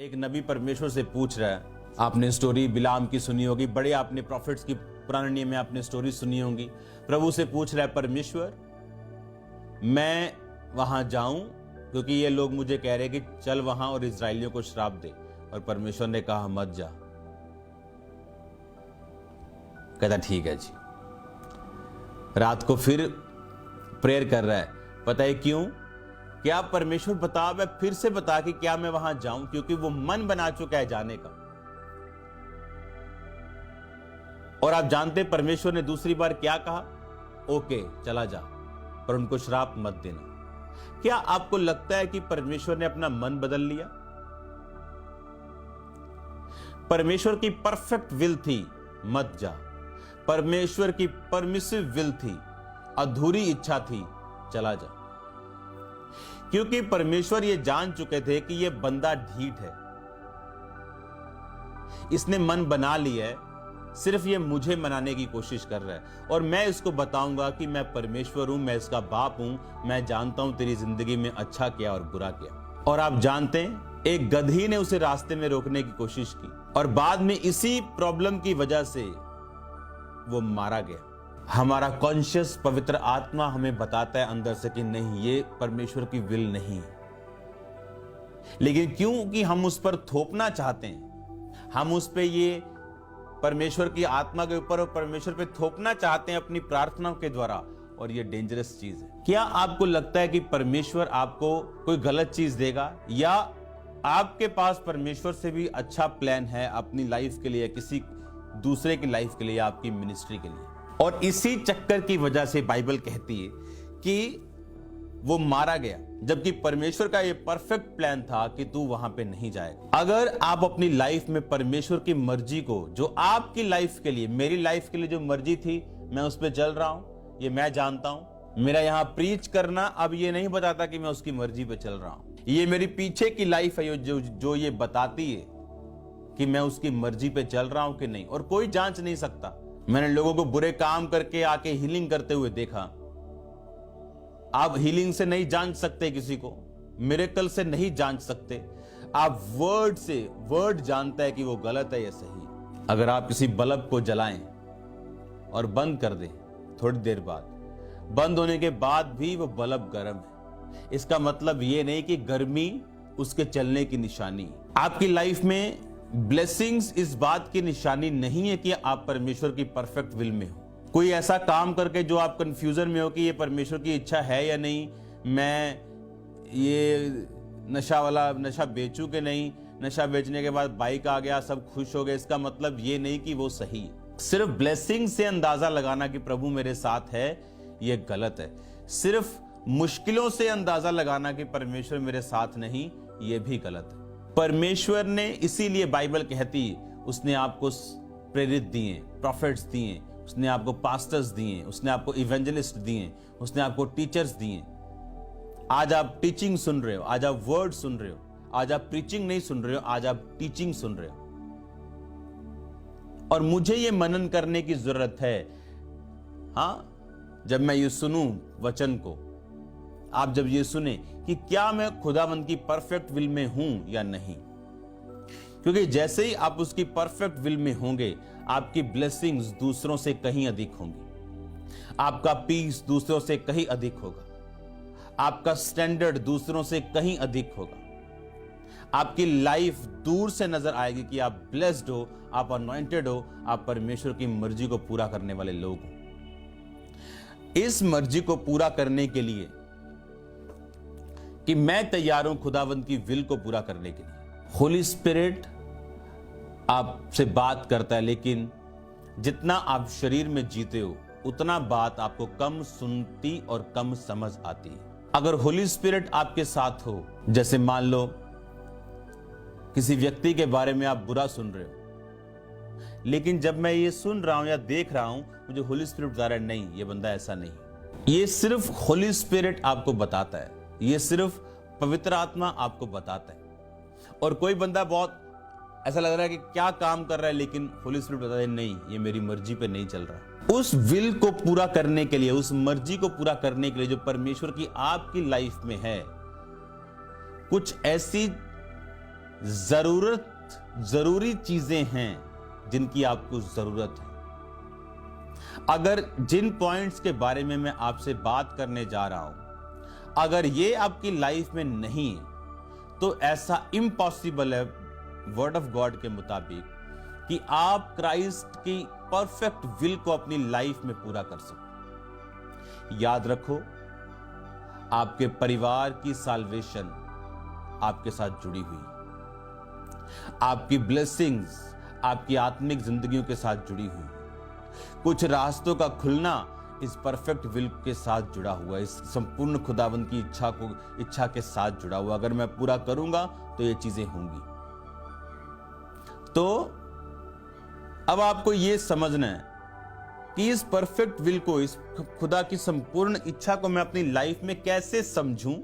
एक नबी परमेश्वर से पूछ रहा है। आपने स्टोरी बिलाम की सुनी होगी, बड़े आपने प्रॉफिट्स की पुराने नियम में आपने स्टोरी सुनी होगी। प्रभु से पूछ रहा है, परमेश्वर मैं वहां जाऊं क्योंकि ये लोग मुझे कह रहे हैं कि चल वहां और इजराइलियों को श्राप दे। और परमेश्वर ने कहा मत जा। कहता ठीक है जी। रात को फिर प्रेयर कर रहा है। पता है क्यों? क्या परमेश्वर बता, मैं फिर से बता कि क्या मैं वहां जाऊं, क्योंकि वो मन बना चुका है जाने का। और आप जानते परमेश्वर ने दूसरी बार क्या कहा? ओके चला जा, पर उनको श्राप मत देना। क्या आपको लगता है कि परमेश्वर ने अपना मन बदल लिया? परमेश्वर की परफेक्ट विल थी मत जा। परमेश्वर की परमिसिव विल थी, अधूरी इच्छा थी चला जा। क्योंकि परमेश्वर ये जान चुके थे कि ये बंदा ढीठ है, इसने मन बना लिया है, सिर्फ ये मुझे मनाने की कोशिश कर रहा है। और मैं इसको बताऊंगा कि मैं परमेश्वर हूं, मैं इसका बाप हूं, मैं जानता हूं तेरी जिंदगी में अच्छा क्या और बुरा क्या। और आप जानते हैं, एक गधी ने उसे रास्ते में रोकने की कोशिश की और बाद में इसी प्रॉब्लम की वजह से वो मारा गया। हमारा कॉन्शियस पवित्र आत्मा हमें बताता है अंदर से कि नहीं, ये परमेश्वर की विल नहीं है। लेकिन क्योंकि हम उस पर थोपना चाहते हैं, हम उस पे ये परमेश्वर की आत्मा के ऊपर और परमेश्वर पे थोपना चाहते हैं अपनी प्रार्थनाओं के द्वारा, और ये डेंजरस चीज है। क्या आपको लगता है कि परमेश्वर आपको कोई गलत चीज देगा, या आपके पास परमेश्वर से भी अच्छा प्लान है अपनी लाइफ के लिए, किसी दूसरे की लाइफ के लिए, आपकी मिनिस्ट्री के लिए? और इसी चक्कर की वजह से बाइबल कहती है कि वो मारा गया, जबकि परमेश्वर का ये परफेक्ट प्लान था कि तू वहां पे नहीं जाएगा। अगर आप अपनी लाइफ में परमेश्वर की मर्जी को, जो आपकी लाइफ के लिए, मेरी लाइफ के लिए जो मर्जी थी, मैं उस पर चल रहा हूं, ये मैं जानता हूं। मेरा यहां प्रीच करना अब ये नहीं बताता कि मैं उसकी मर्जी पे चल रहा हूं। ये मेरी पीछे की लाइफ है जो ये बताती है कि मैं उसकी मर्जी पे चल रहा हूं कि नहीं। और कोई जांच नहीं सकता। मैंने लोगों को बुरे काम करके आके हीलिंग करते हुए देखा। आप हीलिंग से नहीं जांच सकते किसी को, मिरेकल से नहीं जांच सकते। आप वर्ड से, वर्ड जानता है कि वो गलत है या सही। अगर आप किसी बल्ब को जलाएं और बंद कर दें, थोड़ी देर बाद बंद होने के बाद भी वो बल्ब गर्म है, इसका मतलब ये नहीं कि गर्मी उसके चलने की निशानी। आपकी लाइफ में ब्लेसिंग्स इस बात की निशानी नहीं है कि आप परमेश्वर की परफेक्ट विल में हो। कोई ऐसा काम करके जो आप कंफ्यूजन में हो कि ये परमेश्वर की इच्छा है या नहीं, मैं ये नशा बेचूं कि नहीं, नशा बेचने के बाद बाइक आ गया, सब खुश हो गए, इसका मतलब ये नहीं कि वो सही है। सिर्फ ब्लेसिंग से अंदाजा लगाना कि प्रभु मेरे साथ है, ये गलत है। सिर्फ मुश्किलों से अंदाजा लगाना कि परमेश्वर मेरे साथ नहीं, ये भी गलत है। परमेश्वर ने, इसीलिए बाइबल कहती है, उसने आपको प्रेरित दिए, प्रॉफिट्स दिए, उसने आपको पास्टर्स दिए, उसने आपको इवेंजलिस्ट दिए, उसने आपको टीचर्स दिए। आज आप टीचिंग सुन रहे हो, आज आप वर्ड सुन रहे हो, आज आप प्रीचिंग नहीं सुन रहे हो, आज आप टीचिंग सुन रहे हो। और मुझे ये मनन करने की जरूरत है, हाँ, जब मैं ये सुनूं वचन को, आप जब ये सुने कि क्या मैं खुदावंद की परफेक्ट विल में हूं या नहीं। क्योंकि जैसे ही आप उसकी परफेक्ट विल में होंगे, आपकी ब्लेसिंग्स दूसरों से कहीं अधिक होंगी, आपका पीस दूसरों से कहीं अधिक होगा, आपका स्टैंडर्ड दूसरों से कहीं अधिक होगा। आपकी लाइफ दूर से नजर आएगी कि आप ब्लेस्ड हो, आप अनॉइंटेड हो, आप परमेश्वर की मर्जी को पूरा करने वाले लोग हो। इस मर्जी को पूरा करने के लिए कि मैं तैयार हूं खुदावंद की विल को पूरा करने के लिए। होली स्पिरिट आपसे बात करता है, लेकिन जितना आप शरीर में जीते हो, उतना बात आपको कम सुनती और कम समझ आती है। अगर होली स्पिरिट आपके साथ हो, जैसे मान लो किसी व्यक्ति के बारे में आप बुरा सुन रहे हो, लेकिन जब मैं ये सुन रहा हूं या देख रहा हूं, मुझे होली स्पिरिट बता रहा है नहीं, ये बंदा ऐसा नहीं। ये सिर्फ होली स्पिरिट आपको बताता है, ये सिर्फ पवित्र आत्मा आपको बताता है। और कोई बंदा बहुत ऐसा लग रहा है कि क्या काम कर रहा है, लेकिन होली स्पिरिट बताता है नहीं, ये मेरी मर्जी पे नहीं चल रहा। उस विल को पूरा करने के लिए, उस मर्जी को पूरा करने के लिए जो परमेश्वर की आपकी लाइफ में है, कुछ ऐसी जरूरी चीजें हैं जिनकी आपको जरूरत है। अगर जिन पॉइंट्स के बारे में मैं आपसे बात करने जा रहा हूं, अगर ये आपकी लाइफ में नहीं है, तो ऐसा इम्पॉसिबल है वर्ड ऑफ गॉड के मुताबिक कि आप क्राइस्ट की परफेक्ट विल को अपनी लाइफ में पूरा कर सको। याद रखो, आपके परिवार की साल्वेशन आपके साथ जुड़ी हुई, आपकी ब्लेसिंग्स आपकी आत्मिक जिंदगियों के साथ जुड़ी हुई, कुछ रास्तों का खुलना इस परफेक्ट विल के साथ जुड़ा हुआ है, इस संपूर्ण खुदावंद की इच्छा के साथ जुड़ा हुआ। अगर मैं पूरा करूंगा तो ये चीजें होंगी। तो अब आपको ये समझना है कि इस परफेक्ट विल को, इस खुदा की संपूर्ण इच्छा को मैं अपनी लाइफ में कैसे समझूं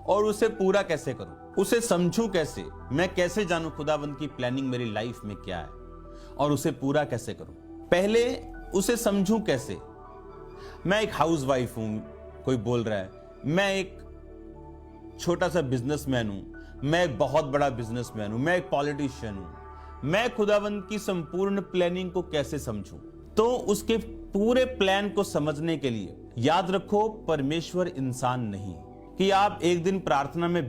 और उसे पूरा कैसे करूं। उसे समझूं कैसे, मैं कैसे जानूं खुदावंद की प्लानिंग मेरी लाइफ में क्या है और उसे पूरा कैसे करूं। पहले उसे समझूं कैसे। मैं एक हाउसवाइफ हूं, कोई बोल रहा है मैं एक छोटा सा बिजनेसमैन हूं, मैं एक बहुत बड़ा बिजनेसमैन हूं, मैं एक पॉलिटिशियन हूं। मैं खुदावंद की संपूर्ण प्लानिंग को कैसे समझूं। तो उसके पूरे प्लान को समझने के लिए याद रखो, परमेश्वर इंसान नहीं कि आप एक दिन प्रार्थना में